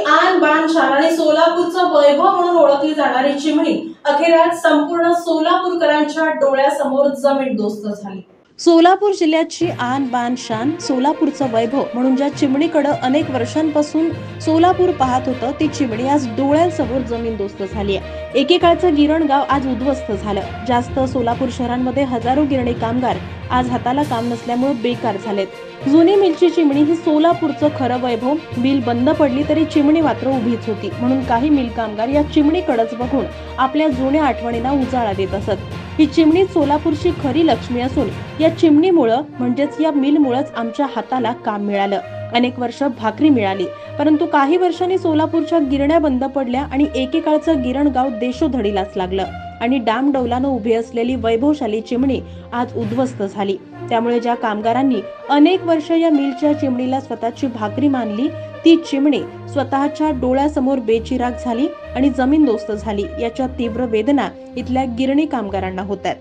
आन बान शान आणि सोलापूरचं वैभव म्हणून ओळखली जाणारी चिमणी अखेर आज संपूर्ण सोलापूरकरांच्या डोळ्यासमोर जमीनदोस्त झाली। सोलापूर जिल्ह्याची आन बान शान सोलापूरचं वैभव म्हणून ज्या चिमणीकडे अनेक वर्षांपासून सोलापूर पाहत होतं ती चिमणी आज डोळ्यांसमोर जमीनदोस्त झाली आहे। एकेकाळचं गिरण गाव आज उद्ध्वस्त झालं। जास्त सोलापूर शहरांमध्ये हजारो गिरणी कामगार आज हाताला काम नसल्यामुळे बेकार झालेत। जुनी मिलची चिमणी ही सोलापूरचं खरं वैभव। मिल बंद पडली तरी चिमणी मात्र उभीच होती, म्हणून काही मिल कामगार या चिमणीकडेच बघून आपल्या जुन्या आठवणींना उजाळा देत असत। ही चिमणी सोलापूरची खरी लक्ष्मी असून या चिमणीमुळे म्हणजेच या मिलमुळेच आमच्या हाताला काम मिळालं, अनेक वर्ष भाकरी मिळाली। परंतु काही वर्षांनी सोलापूरच्या गिरण्या बंद पडल्या आणि एकेकाळचं गिरण गाव देशोधडीलाच लागलं आणि डामडौलानं उभी असलेली वैभवशाली चिमणी आज उद्ध्वस्त झाली। त्यामुळे ज्या कामगारांनी अनेक वर्ष या मिलच्या चिमणीला स्वतःची भाकरी मानली ती चिमणी स्वतःच्या डोळ्यासमोर बेचिराग झाली आणि जमीनदोस्त झाली। याच्या तीव्र वेदना इथल्या गिरणी कामगारांना होतात।